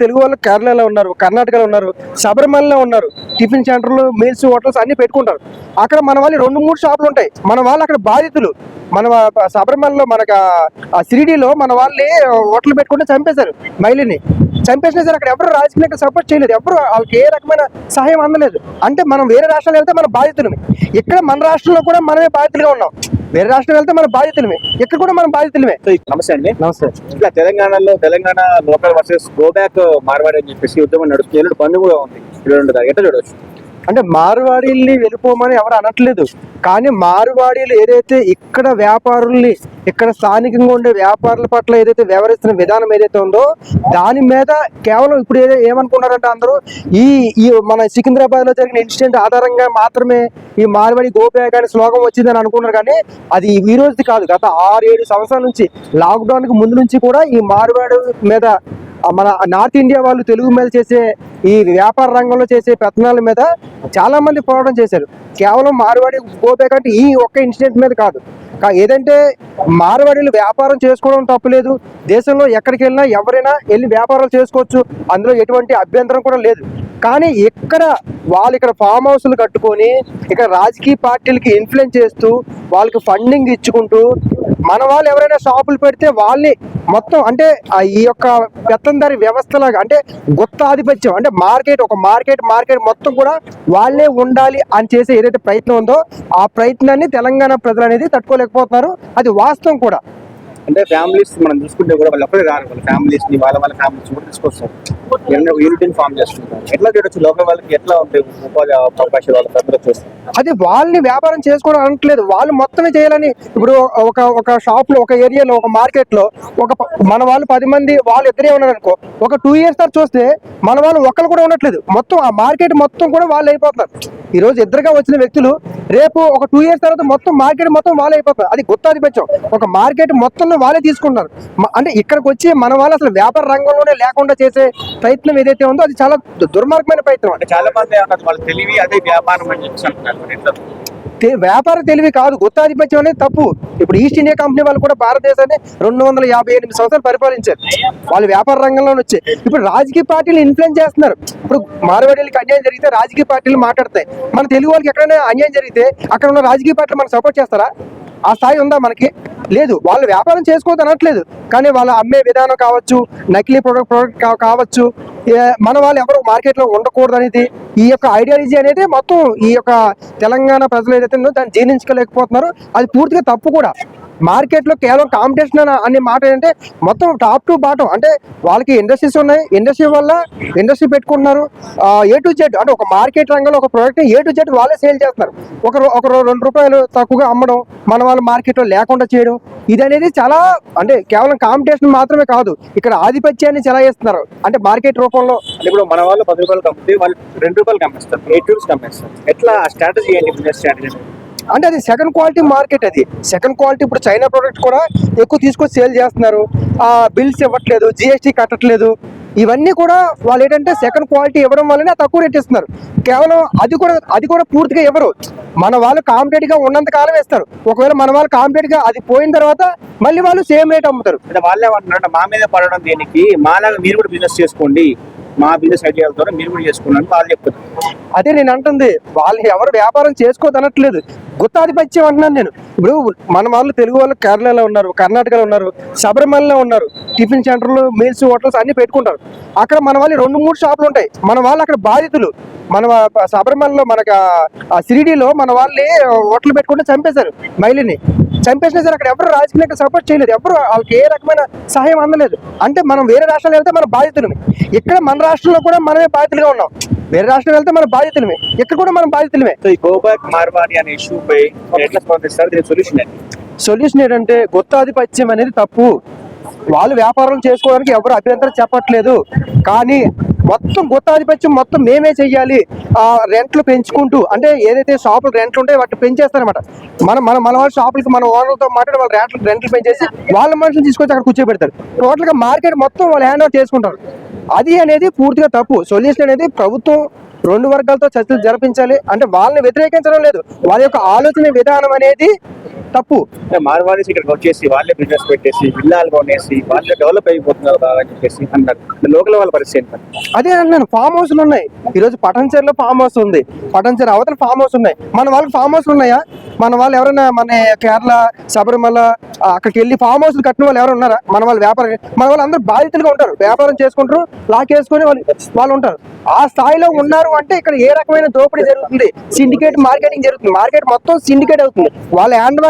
తెలుగు వాళ్ళు కేరళలో ఉన్నారు, కర్ణాటకలో ఉన్నారు, శబరిమలలో ఉన్నారు. టిఫిన్ సెంటర్లు, మీల్స్, హోటల్స్ అన్ని పెట్టుకుంటారు. అక్కడ మన వాళ్ళు 2-3 షాపులు ఉంటాయి. మన వాళ్ళు అక్కడ బాధితులు. మన శబరిమలలో మనకు ఆ షిరిడీలో మన వాళ్ళని హోటల్ పెట్టుకుంటే చంపేశారు. మహిళని చంపేసినా సరే అక్కడ ఎవరు రాజకీయంగా సపోర్ట్ చేయలేదు. ఎవరు వాళ్ళకి ఏ రకమైన సహాయం అందలేదు. అంటే మనం వేరే రాష్ట్రాలు వెళ్తే మన బాధితులమే. ఇక్కడ మన రాష్ట్రంలో కూడా మనమే బాధితులుగా ఉన్నాం. వేరే రాష్ట్రం వెళ్తే మన బాధితులమే, ఇక్కడ కూడా మనం బాధితులమే. నమస్తే అండి. నమస్తే. ఇట్లా Telangana local versus go back Marwadi అని చెప్పేసి ఉద్యమం నడుస్తుంది. ఎల్లుండి పండుగ కూడా ఉంది. ఎట్లా చూడవచ్చు? అంటే మారువాడీల్ని వెళ్ళిపోమని ఎవరు అనట్లేదు. కానీ మారువాడీలు ఏదైతే ఇక్కడ వ్యాపారుల్ని, ఇక్కడ స్థానికంగా ఉండే వ్యాపారుల పట్ల ఏదైతే వ్యవహరిస్తున్న విధానం ఏదైతే ఉందో దాని మీద కేవలం ఇప్పుడు ఏమనుకున్నారంటే అందరూ ఈ మన సికింద్రాబాద్ లో జరిగిన ఇన్సిడెంట్ ఆధారంగా మాత్రమే ఈ మార్వాడి గోబ్యాక్ అనే స్లోగం వచ్చిందని అనుకున్నారు. కానీ అది ఈ రోజుది కాదు. గత 6-7 సంవత్సరాల నుంచి, లాక్డౌన్ కి ముందు నుంచి కూడా ఈ మార్వాడి మీద, మన నార్త్ ఇండియా వాళ్ళు తెలుగు మీద చేసే ఈ వ్యాపార రంగంలో చేసే పెత్తనాల మీద చాలా మంది పోరాటం చేశారు. కేవలం మార్వాడి గోబ్యాక్ అంటే ఈ ఒక్క ఇన్సిడెంట్ మీద కాదు. ఏదంటే మార్వాడీలు వ్యాపారం చేసుకోవడం తప్పులేదు. దేశంలో ఎక్కడికి వెళ్ళినా ఎవరైనా వెళ్ళి వ్యాపారాలు చేసుకోవచ్చు. అందులో ఎటువంటి అభ్యంతరం కూడా లేదు. కానీ ఇక్కడ వాళ్ళు ఇక్కడ ఫామ్ హౌస్లు కట్టుకొని ఇక్కడ రాజకీయ పార్టీలకి ఇన్ఫ్లుయెన్స్ చేస్తూ వాళ్ళకి ఫండింగ్ ఇచ్చుకుంటూ మన వాళ్ళు ఎవరైనా షాపులు పెడితే వాళ్ళని మొత్తం అంటే ఈ యొక్క పెత్తందారి వ్యవస్థలాగా, అంటే గుత్తాధిపత్యం, అంటే మార్కెట్ మొత్తం కూడా వాళ్ళే ఉండాలి అని చేసే ఏదైతే ప్రయత్నం ఉందో ఆ ప్రయత్నాన్ని తెలంగాణ ప్రజలు అనేది తట్టుకోలేకపోతున్నారు. అది వాస్తవం కూడా. అంటే ఫ్యామిలీస్ మనం చూసుకుంటే కూడా వాళ్ళు అప్పుడే రారు. వాళ్ళ ఫ్యామిలీస్ ని వాళ్ళ ఫ్యామిలీస్ కూడా తీసుకొస్తారు. యూనిటీని ఫామ్ చేస్తుంటారు. ఎట్లా చూడొచ్చు? లోకల్ వాళ్ళకి ఎట్లా ఉంటాయి ఉపాధి అవకాశాలు వాళ్ళకి అందరూ చూస్తారు. అది వాళ్ళని వ్యాపారం చేసుకోవడం అనట్లేదు, వాళ్ళు మొత్తమే చేయాలని. ఇప్పుడు ఒక షాప్ లో, ఒక ఏరియాలో, ఒక మార్కెట్ లో మన వాళ్ళు 10 మంది, వాళ్ళు ఇద్దరే ఉన్నారు అనుకో. ఒక 2 years తర్వాత చూస్తే మన వాళ్ళు ఒక్కరు కూడా ఉండట్లేదు. మొత్తం ఆ మార్కెట్ మొత్తం కూడా వాళ్ళు అయిపోతున్నారు. ఈ రోజు ఇద్దరుగా వచ్చిన వ్యక్తులు రేపు ఒక 2 years తర్వాత మొత్తం మార్కెట్ మొత్తం వాళ్ళే అయిపోతున్నారు. అది గుత్తాధిపత్యం. ఒక మార్కెట్ మొత్తం వాళ్ళే తీసుకుంటున్నారు. అంటే ఇక్కడికి వచ్చి మన వాళ్ళు అసలు వ్యాపార రంగంలోనే లేకుండా చేసే ప్రయత్నం ఏదైతే ఉందో అది చాలా దుర్మార్గమైన ప్రయత్నం. అంటే చాలా మంది వాళ్ళ తెలివి అదే వ్యాపారం అని చెప్పి అంటున్నారు. వ్యాపార తెలివి కాదు, గుత్తాధిపత్యం అనేది తప్పు. ఇప్పుడు ఈస్ట్ ఇండియా కంపెనీ వాళ్ళు కూడా భారతదేశాన్ని 258 సంవత్సరాలు పరిపాలించారు. వాళ్ళు వ్యాపార రంగంలో వచ్చి ఇప్పుడు రాజకీయ పార్టీలు ఇన్ఫ్లుయెన్స్ చేస్తున్నారు. ఇప్పుడు మార్వాడీలకి అన్యాయం జరిగితే రాజకీయ పార్టీలు మాట్లాడతాయి. మన తెలుగు వాళ్ళకి ఎక్కడైనా అన్యాయం జరిగితే అక్కడ ఉన్న రాజకీయ పార్టీలు మనకు సపోర్ట్ చేస్తారా? ఆ స్థాయి ఉందా మనకి? లేదు. వాళ్ళు వ్యాపారం చేసుకోవద్దు అనట్లేదు, కానీ వాళ్ళు అమ్మే విధానం కావచ్చు, నకిలీ ప్రోడక్ట్ కావచ్చు, మన వాళ్ళు ఎవరు మార్కెట్లో ఉండకూడదు అనేది, ఈ యొక్క ఐడియాలజీ అనేది మొత్తం ఈ యొక్క తెలంగాణ ప్రజలు ఏదైతే ఉందో దాన్ని జీర్ణించుకోలేకపోతున్నారు. అది పూర్తిగా తప్పు కూడా. మార్కెట్లో కేవలం కాంపిటీషన్ అనే మాట ఏంటంటే మొత్తం టాప్ టు బాటం, అంటే వాళ్ళకి ఇండస్ట్రీస్ ఉన్నాయి, ఇండస్ట్రీ పెట్టుకుంటున్నారు. A to Z, అంటే ఒక మార్కెట్ రంగంలో ఒక ప్రోడక్ట్ A to Z వాళ్ళే సేల్ చేస్తున్నారు. ఒక 2 రూపాయలు తక్కువగా అమ్మడం, మన వాళ్ళ మార్కెట్లో లేకుండా చేయడం, ఇది అనేది చాలా, అంటే కేవలం కాంపిటీషన్ మాత్రమే కాదు, ఇక్కడ ఆధిపత్యాన్ని చెలాయిస్తున్నారు. అంటే మార్కెట్ రూపంలో. ఇప్పుడు మన వాళ్ళు 10 రూపాయలు కంపెనీ వాళ్ళు 2 రూపాయలు కంపిస్తారు, 8 రూపీస్ కంపిస్తారు. ఎట్లా స్ట్రాటజీ ఏంటి? బిజినెస్ స్ట్రాటజీ అంటే అది సెకండ్ క్వాలిటీ మార్కెట్. అది సెకండ్ క్వాలిటీ. ఇప్పుడు చైనా ప్రోడక్ట్ కూడా ఎక్కువ తీసుకొచ్చి సేల్ చేస్తున్నారు. బిల్స్ ఇవ్వట్లేదు, GST కట్టట్లేదు. ఇవన్నీ కూడా వాళ్ళు ఏంటంటే సెకండ్ క్వాలిటీ ఇవ్వడం వల్లనే తక్కువ రేట్ ఇస్తున్నారు. కేవలం అది కూడా పూర్తిగా ఇవ్వరు. మన వాళ్ళు కాంపిటేటివ్ గా ఉన్నంత కాలం ఇస్తారు. ఒకవేళ మన వాళ్ళు కాంపిటేటివ్ గా అది పోయిన తర్వాత మళ్ళీ వాళ్ళు సేమ్ రేట్ అమ్ముతారు. అంటే వాళ్ళే ఏమంటున్నారు, మా మీద పడడం దేనికి, మాలాగా మీరు కూడా బిజినెస్ చేసుకోండి, మా బిజినెస్ ఐడియాల ద్వారా మీరు కూడా చేసుకున్నాను వాళ్ళు చెప్తారు. అదే నేను అంటుంది, వాళ్ళు ఎవరు వ్యాపారం చేసుకోదనట్లేదు, గుత్తాధిపత్యం అంటున్నాను నేను. ఇప్పుడు మన వాళ్ళు తెలుగు వాళ్ళు కేరళలో ఉన్నారు, కర్ణాటకలో ఉన్నారు, శబరిమలలో ఉన్నారు. టిఫిన్ సెంటర్లు, మీల్స్, హోటల్స్ అన్ని పెట్టుకుంటారు. అక్కడ మన వాళ్ళు 2-3 షాపులు ఉంటాయి. మన వాళ్ళు అక్కడ బాధితులు. మన శబరిమలలో మనకు ఆ షిరిడీలో మన వాళ్ళని హోటల్ పెట్టుకుంటే చంపేశారు. మహిళని చంపేసినా సరే అక్కడ ఎవరు రాజకీయంగా సపోర్ట్ చేయలేదు. ఎవరు వాళ్ళకి ఏ రకమైన సహాయం అందలేదు. అంటే మనం వేరే రాష్ట్రాలు వెళ్తే మన బాధితులమే, ఇక్కడ మన రాష్ట్రంలో కూడా మనమే బాధితులుగా ఉన్నాం. వేరే రాష్ట్రం వెళ్తే మన బాధితులమే, ఇక్కడ కూడా మనం బాధితులమే. సో ఈ గో బ్యాక్ మార్వాడి అనే ఇష్యూ పై ఎట్లా స్పందిస్తారు? దీని సొల్యూషన్ ఏంటంటే గుత్తాధిపత్యం అనేది తప్పు. వాళ్ళు వ్యాపారం చేసుకోవడానికి ఎవరు అభ్యంతరం చెప్పట్లేదు, కానీ మొత్తం గుత్తాధిపత్యం మొత్తం మేమే చెయ్యాలి. రెంట్లు పెంచుకుంటూ, అంటే ఏదైతే షాపులు రెంట్లు ఉంటాయో వాటిని పెంచేస్తారనమాట. మన వాళ్ళ షాపులకి మన ఓనర్లతో మాట్లాడి వాళ్ళు రెంట్లు పెంచేసి వాళ్ళ మనుషులు తీసుకొచ్చి అక్కడ కూర్చోబెడతారు. టోటల్గా మార్కెట్ మొత్తం వాళ్ళు హ్యాండ్ ఓవర్ చేసుకుంటారు. అది అనేది పూర్తిగా తప్పు. సొల్యూషన్ అనేది ప్రభుత్వం 2 వర్గాలతో చర్చలు జరిపించాలి. అంటే వాళ్ళని వ్యతిరేకించడం లేదు, వాళ్ళ యొక్క ఆలోచన విధానం అనేది తప్పు. మార్వాడీస్ ఇక్కడికి వచ్చేసి వాళ్ళే బిజినెస్ పెట్టేసి విల్లాలు కొనేసి వాళ్ళే డెవలప్ అయిపోతున్నారు బాగా అని చెప్పేసి అన్నారు. లోకల్ వాళ్ళ పరిస్థితి ఏంటి? అదే అన్నాను, ఫామ్ హౌస్లు ఉన్నాయి. ఈ రోజు పటంచెర్లో ఫామ్ హౌస్ ఉంది, పటంచెరు అవతల ఫామ్ హౌస్ ఉన్నాయి. మన వాళ్ళకి ఫామ్ హౌస్లు ఉన్నాయా? మన వాళ్ళు ఎవరైనా మన కేరళ శబరిమల అక్కడికి వెళ్ళి ఫామ్ హౌస్లు కట్టిన వాళ్ళు ఎవరు ఉన్నారా? మన వాళ్ళు వ్యాపారం, మన వాళ్ళు అందరూ బాధితులుగా ఉంటారు, వ్యాపారం చేసుకుంటారు, లాకేసుకొని వాళ్ళు ఉంటారు. ఆ స్థాయిలో ఉన్నారు అంటే ఇక్కడ ఏ రకమైన దోపిడీ జరుగుతుంది? సిండికేట్ మార్కెటింగ్ జరుగుతుంది. మార్కెట్ మొత్తం సిండికేట్ అవుతుంది. వాళ్ళ హ్యాండ్